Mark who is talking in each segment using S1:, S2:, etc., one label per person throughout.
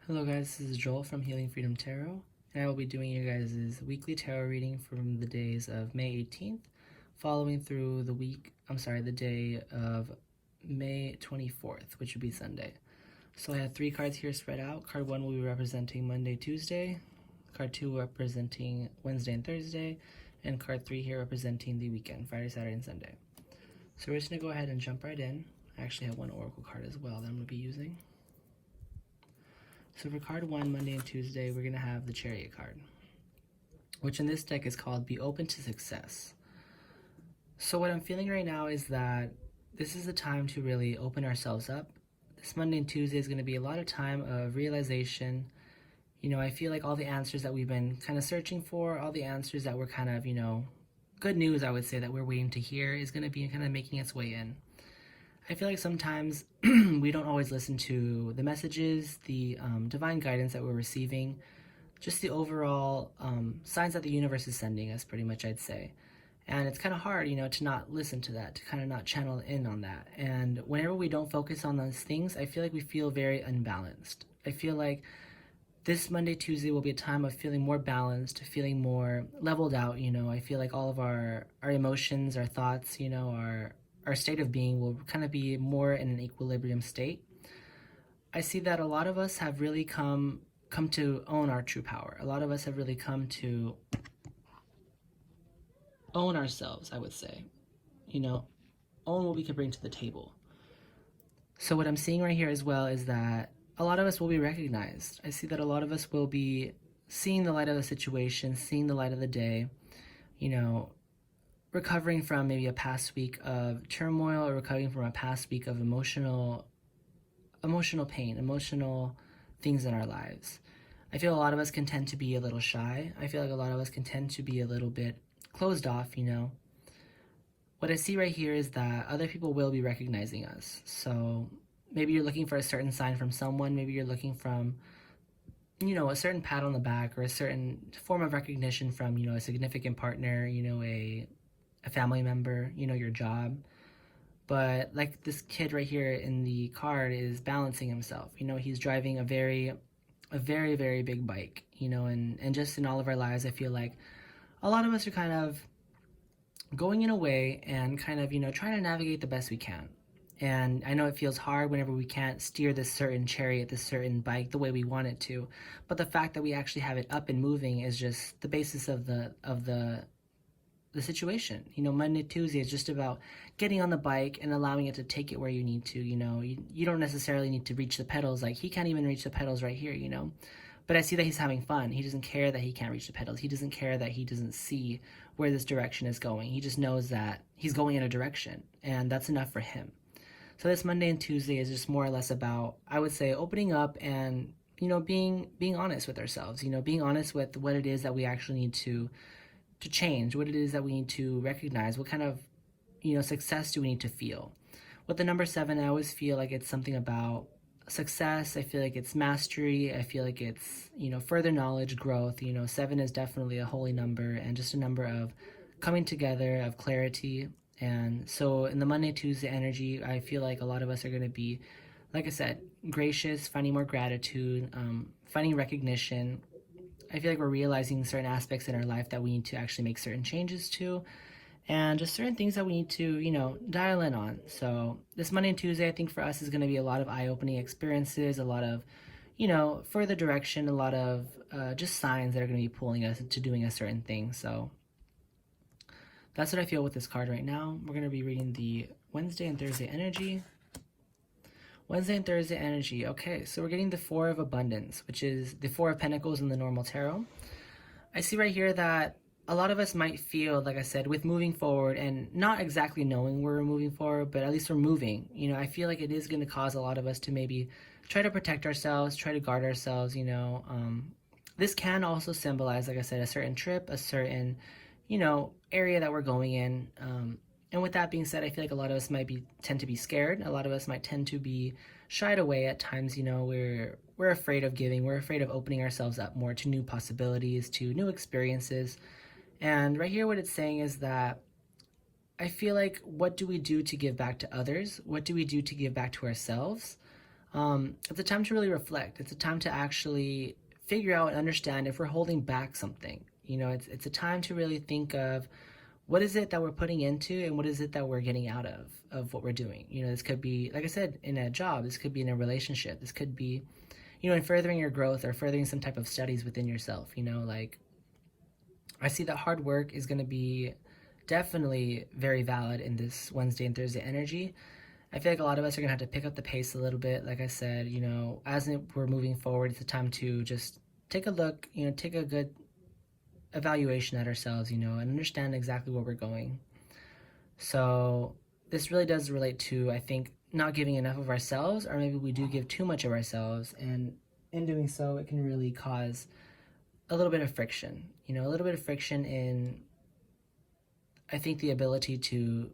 S1: Hello guys, this is Joel from Healing Freedom Tarot, and I will be doing your guys' weekly tarot reading from the days of May 18th, following through the day of May 24th, which would be Sunday. So I have 3 cards here spread out. Card 1 will be representing Monday, Tuesday, card 2 representing Wednesday and Thursday, and card 3 here representing the weekend, Friday, Saturday, and Sunday. So we're just going to go ahead and jump right in. I actually have one oracle card as well that I'm going to be using. So for card 1, Monday and Tuesday, we're going to have the Chariot card, which in this deck is called Be Open to Success. So what I'm feeling right now is that this is the time to really open ourselves up. This Monday and Tuesday is going to be a lot of time of realization. I feel like all the answers that we've been kind of searching for, all the answers that we're kind of, good news, I would say, that we're waiting to hear is going to be kind of making its way in. I feel like sometimes we don't always listen to the messages, the divine guidance that we're receiving, just the overall signs that the universe is sending us, pretty much, I'd say. And it's kind of hard, to not listen to that, to kind of not channel in on that. And whenever we don't focus on those things, I feel like we feel very unbalanced. I feel like this Monday, Tuesday will be a time of feeling more balanced, feeling more leveled out. I feel like all of our emotions, our thoughts, our state of being will kind of be more in an equilibrium state. I see that a lot of us have really come to own our true power. A lot of us have really come to own ourselves, I would say. Own what we can bring to the table. So what I'm seeing right here as well is that a lot of us will be recognized. I see that a lot of us will be seeing the light of the situation, seeing the light of the day, recovering from maybe a past week of turmoil, or recovering from a past week of emotional pain, emotional things in our lives. I feel a lot of us can tend to be a little shy. I feel like a lot of us can tend to be a little bit closed off. What I see right here is that other people will be recognizing us. So maybe you're looking for a certain sign from someone. Maybe you're looking from a certain pat on the back, or a certain form of recognition from a significant partner, a family member, your job. But like this kid right here in the card is balancing himself. He's driving a very, very big bike, and just in all of our lives, I feel like a lot of us are kind of going in a way and kind of, trying to navigate the best we can. And I know it feels hard whenever we can't steer this certain chariot, this certain bike the way we want it to. But the fact that we actually have it up and moving is just the basis of the situation. Monday, Tuesday is just about getting on the bike and allowing it to take it where you need to. You don't necessarily need to reach the pedals. Like, he can't even reach the pedals right here, But I see that he's having fun. He doesn't care that he can't reach the pedals. He doesn't care that he doesn't see where this direction is going. He just knows that he's going in a direction, and that's enough for him. So this Monday and Tuesday is just more or less about, I would say, opening up and, being honest with ourselves, being honest with what it is that we actually need to change, what it is that we need to recognize, what kind of, success do we need to feel. With the number 7, I always feel like it's something about success. I feel like it's mastery. I feel like it's, further knowledge, growth. 7 is definitely a holy number, and just a number of coming together, of clarity. And so in the Monday, Tuesday energy, I feel like a lot of us are going to be, like I said, gracious, finding more gratitude, finding recognition. I feel like we're realizing certain aspects in our life that we need to actually make certain changes to, and just certain things that we need to, dial in on. So this Monday and Tuesday, I think for us is going to be a lot of eye-opening experiences, a lot of, further direction, a lot of just signs that are going to be pulling us into doing a certain thing. So that's what I feel with this card right now. We're going to be reading the Wednesday and Thursday energy. Wednesday and Thursday energy. Okay, so we're getting the 4 of Abundance, which is the 4 of Pentacles in the normal tarot. I see right here that a lot of us might feel, like I said, with moving forward and not exactly knowing where we're moving forward, but at least we're moving. I feel like it is going to cause a lot of us to maybe try to protect ourselves, try to guard ourselves. This can also symbolize, like I said, a certain trip, a certain, area that we're going in. And with that being said, I feel like a lot of us tend to be scared. A lot of us might tend to be shied away at times. We're afraid of giving. We're afraid of opening ourselves up more to new possibilities, to new experiences. And right here, what it's saying is that I feel like, what do we do to give back to others? What do we do to give back to ourselves? It's a time to really reflect. It's a time to actually figure out and understand if we're holding back something. It's a time to really think of what is it that we're putting into and what is it that we're getting out of what we're doing. This could be, like I said, in a job. This could be in a relationship. This could be, in furthering your growth or furthering some type of studies within yourself. Like I see that hard work is going to be definitely very valid in this Wednesday and Thursday energy. I feel like a lot of us are going to have to pick up the pace a little bit. Like I said, as we're moving forward, it's a time to just take a look, take a good evaluation at ourselves, and understand exactly where we're going. So this really does relate to, I think, not giving enough of ourselves, or maybe we do give too much of ourselves, and in doing so, it can really cause a little bit of friction, a little bit of friction in, I think, the ability to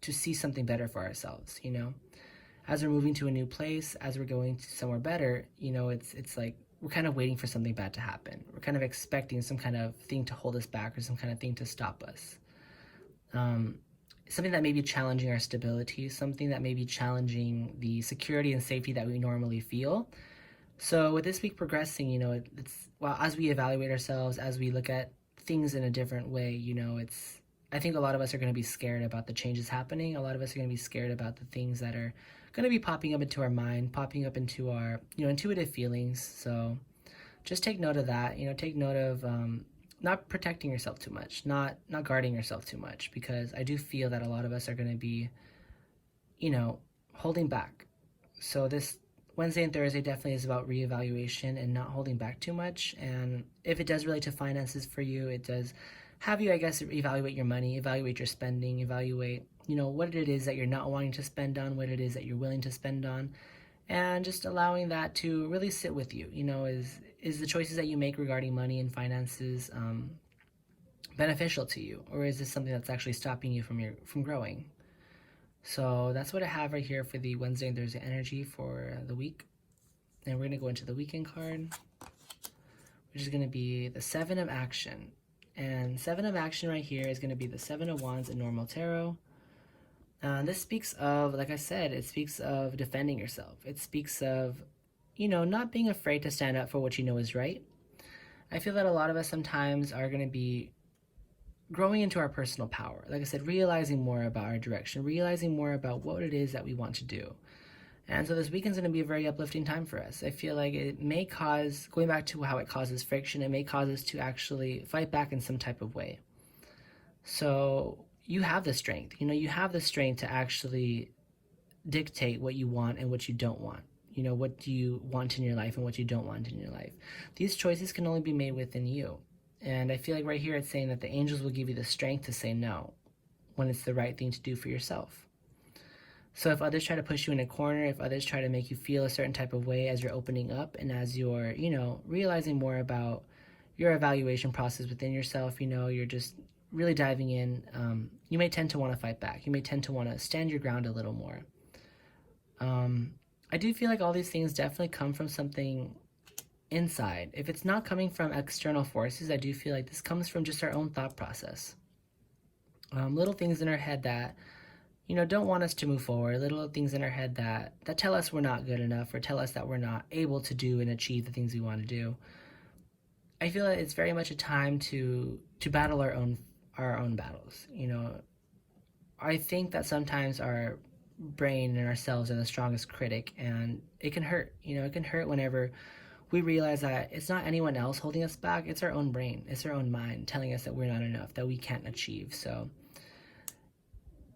S1: see something better for ourselves, as we're moving to a new place, as we're going to somewhere better, it's like we're kind of waiting for something bad to happen. We're kind of expecting some kind of thing to hold us back or some kind of thing to stop us. Something that may be challenging our stability, something that may be challenging the security and safety that we normally feel. So with this week progressing, as we evaluate ourselves, as we look at things in a different way, I think a lot of us are going to be scared about the changes happening. A lot of us are going to be scared about the things that are going to be popping up into our mind, popping up into our, intuitive feelings. So just take note of that. Take note of not protecting yourself too much, not guarding yourself too much, because I do feel that a lot of us are going to be, holding back. So this Wednesday and Thursday definitely is about reevaluation and not holding back too much. And if it does relate to finances for you, it does have you, I guess, evaluate your money, evaluate your spending, evaluate, what it is that you're not wanting to spend on, what it is that you're willing to spend on, and just allowing that to really sit with you. Is the choices that you make regarding money and finances beneficial to you, or is this something that's actually stopping you from growing? So that's what I have right here for the Wednesday and Thursday energy for the week. And we're going to go into the weekend card, which is going to be the Seven of Action. And Seven of Action right here is going to be the Seven of Wands in normal tarot. This speaks of, like I said, it speaks of defending yourself. It speaks of, not being afraid to stand up for what you know is right. I feel that a lot of us sometimes are going to be growing into our personal power. Like I said, realizing more about our direction, realizing more about what it is that we want to do. And so this weekend's going to be a very uplifting time for us. I feel like it may cause, going back to how it causes friction, it may cause us to actually fight back in some type of way. So you have the strength. You have the strength to actually dictate what you want and what you don't want. What do you want in your life and what you don't want in your life. These choices can only be made within you. And I feel like right here it's saying that the angels will give you the strength to say no when it's the right thing to do for yourself. So if others try to push you in a corner, if others try to make you feel a certain type of way as you're opening up and as you're, realizing more about your evaluation process within yourself, you're just really diving in, you may tend to want to fight back. You may tend to want to stand your ground a little more. I do feel like all these things definitely come from something inside. If it's not coming from external forces, I do feel like this comes from just our own thought process. Little things in our head that, don't want us to move forward, little things in our head that tell us we're not good enough or tell us that we're not able to do and achieve the things we want to do. I feel that it's very much a time to battle our own battles. I think that sometimes our brain and ourselves are the strongest critic, and it can hurt. It can hurt whenever we realize that it's not anyone else holding us back, it's our own brain, it's our own mind telling us that we're not enough, that we can't achieve. So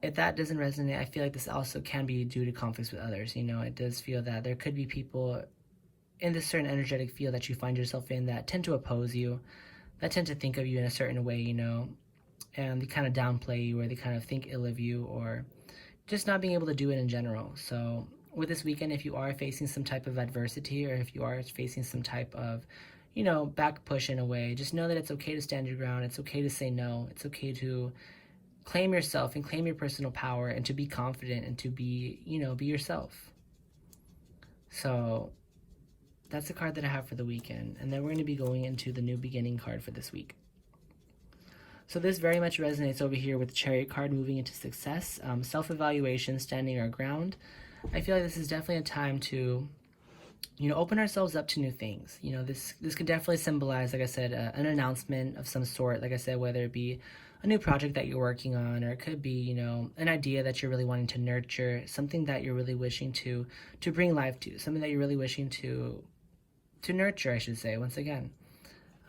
S1: if that doesn't resonate, I feel like this also can be due to conflicts with others. It does feel that there could be people in this certain energetic field that you find yourself in that tend to oppose you, that tend to think of you in a certain way, and they kind of downplay you, or they kind of think ill of you, or just not being able to do it in general. So with this weekend, if you are facing some type of adversity, or if you are facing some type of, back push in a way, just know that it's okay to stand your ground. It's okay to say no. It's okay to claim yourself and claim your personal power, and to be confident and to be, be yourself. So that's the card that I have for the weekend. And then we're going to be going into the new beginning card for this week. So this very much resonates over here with the Chariot card, moving into success, self-evaluation, standing our ground. I feel like this is definitely a time to, open ourselves up to new things. This could definitely symbolize, like I said, an announcement of some sort. Like I said, whether it be a new project that you're working on, or it could be, an idea that you're really wanting to nurture, something that you're really wishing to bring life to, something that you're really wishing to nurture, I should say. Once again,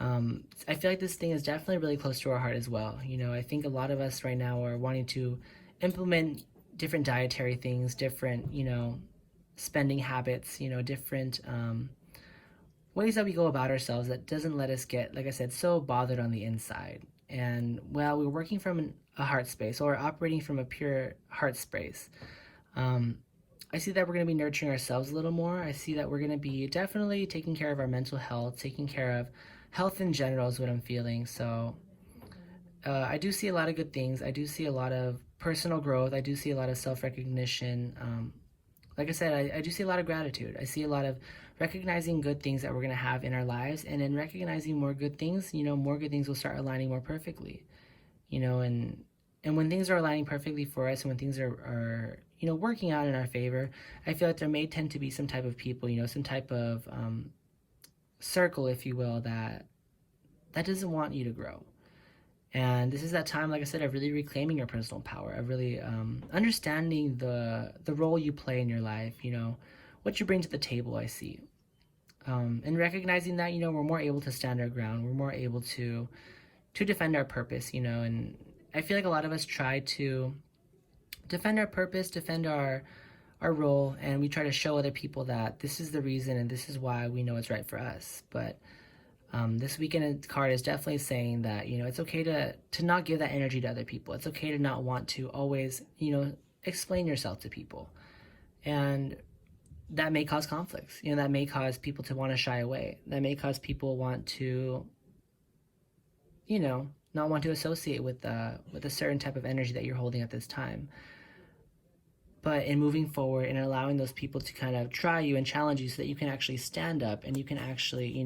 S1: I feel like this thing is definitely really close to our heart as well. I think a lot of us right now are wanting to implement different dietary things, different, spending habits, different ways that we go about ourselves that doesn't let us get, like I said, so bothered on the inside. And while we're working from a heart space or operating from a pure heart space, um, I see that we're going to be nurturing ourselves a little more. I see that we're going to be definitely taking care of our mental health, taking care of health in general is what I'm feeling. So I do see a lot of good things. I do see a lot of personal growth. I do see a lot of self recognition. Like I said, I do see a lot of gratitude. I see a lot of recognizing good things that we're going to have in our lives. And in recognizing more good things, more good things will start aligning more perfectly. And when things are aligning perfectly for us and when things are working out in our favor, I feel like there may tend to be some type of people, some type of circle, if you will, that doesn't want you to grow. And this is that time, like I said, of really reclaiming your personal power, of really understanding the role you play in your life, what you bring to the table, I see. And recognizing that, we're more able to stand our ground, we're more able to defend our purpose, and I feel like a lot of us try to defend our purpose, defend our role, and we try to show other people that this is the reason and this is why we know it's right for us. But this weekend card is definitely saying that, it's okay to not give that energy to other people. It's okay to not want to always, explain yourself to people. And that may cause conflicts. That may cause people to want to shy away. That may cause people want to, not want to associate with a certain type of energy that you're holding at this time. But in moving forward and allowing those people to kind of try you and challenge you so that you can actually stand up and you can actually,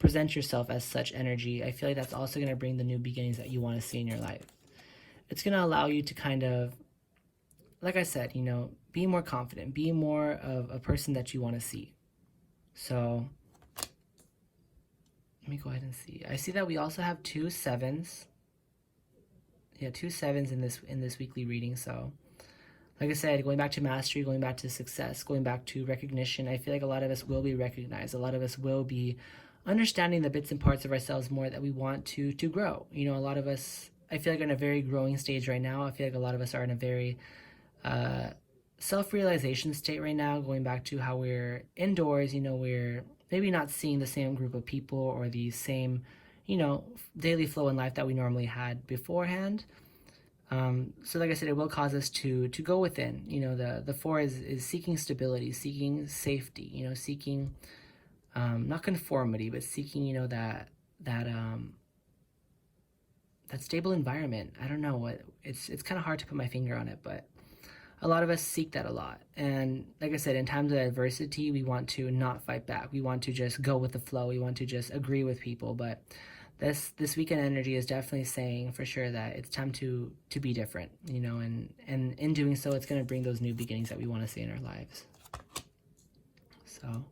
S1: present yourself as such energy, I feel like that's also going to bring the new beginnings that you want to see in your life. It's going to allow you to kind of, like I said, be more confident, be more of a person that you want to see. So let me go ahead and see. I see that we also have 2 7s. Yeah, 2 7s in this weekly reading. So like I said, going back to mastery, going back to success, going back to recognition, I feel like a lot of us will be recognized. A lot of us will be understanding the bits and parts of ourselves more that we want to grow. A lot of us, I feel like, are in a very growing stage right now. I feel like a lot of us are in a very self-realization state right now, going back to how we're indoors, we're maybe not seeing the same group of people or the same, daily flow in life that we normally had beforehand. So like I said, it will cause us to go within. The 4 is seeking stability, seeking safety, seeking not conformity, but seeking, that stable environment. I don't know what it's kind of hard to put my finger on it, but a lot of us seek that a lot. And like I said, in times of adversity, we want to not fight back. We want to just go with the flow. We want to just agree with people, but this weekend energy is definitely saying for sure that it's time to be different, and in doing so, it's going to bring those new beginnings that we want to see in our lives. So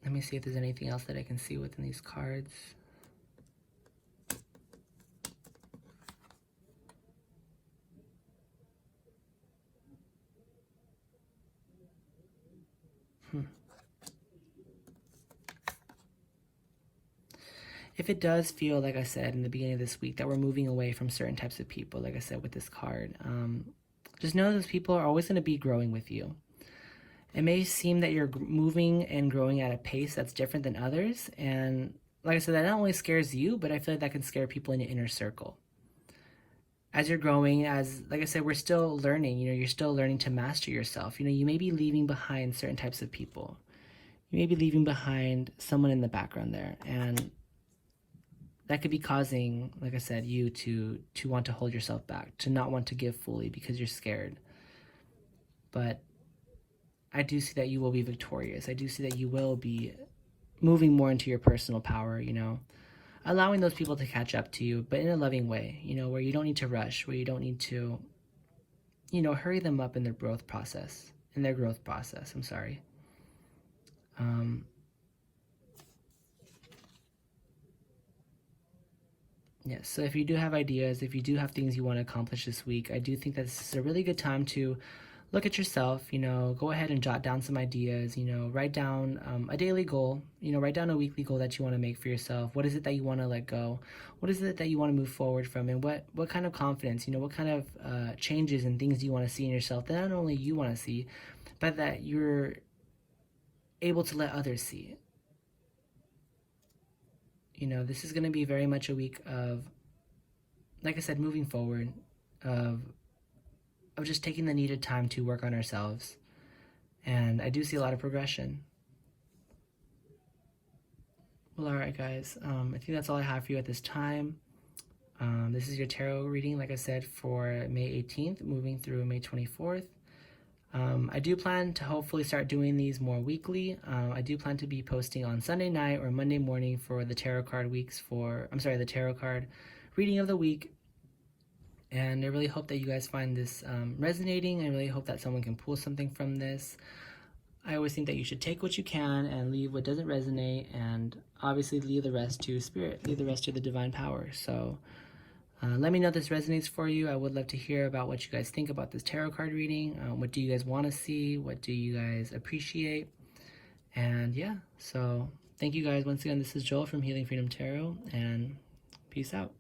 S1: let me see if there's anything else that I can see within these cards. If it does feel, like I said in the beginning of this week, that we're moving away from certain types of people, like I said with this card, just know those people are always going to be growing with you. It may seem that you're moving and growing at a pace that's different than others, and like I said, that not only scares you, but I feel like that can scare people in your inner circle. As you're growing, like I said, we're still learning, you're still learning to master yourself. You may be leaving behind certain types of people. You may be leaving behind someone in the background there, and that could be causing, like I said, you to want to hold yourself back, to not want to give fully because you're scared. But I do see that you will be victorious. I do see that you will be moving more into your personal power, allowing those people to catch up to you, but in a loving way, where you don't need to rush, where you don't need to, hurry them up in their growth process. I'm sorry. Um, yes. So if you do have ideas, if you do have things you want to accomplish this week, I do think that this is a really good time to look at yourself, go ahead and jot down some ideas, write down a daily goal, write down a weekly goal that you want to make for yourself. What is it that you want to let go? What is it that you want to move forward from? And what kind of confidence, what kind of changes and things do you want to see in yourself that not only you want to see, but that you're able to let others see. This is going to be very much a week of, like I said, moving forward, of just taking the needed time to work on ourselves. And I do see a lot of progression. Well, all right, guys. I think that's all I have for you at this time. This is your tarot reading, like I said, for May 18th, moving through May 24th. I do plan to hopefully start doing these more weekly. I do plan to be posting on Sunday night or Monday morning for the tarot card the tarot card reading of the week. And I really hope that you guys find this resonating. I really hope that someone can pull something from this. I always think that you should take what you can and leave what doesn't resonate, and obviously leave the rest to spirit, leave the rest to the divine power. So let me know if this resonates for you. I would love to hear about what you guys think about this tarot card reading. What do you guys want to see? What do you guys appreciate? And yeah, so thank you guys once again. This is Joel from Healing Freedom Tarot, and peace out.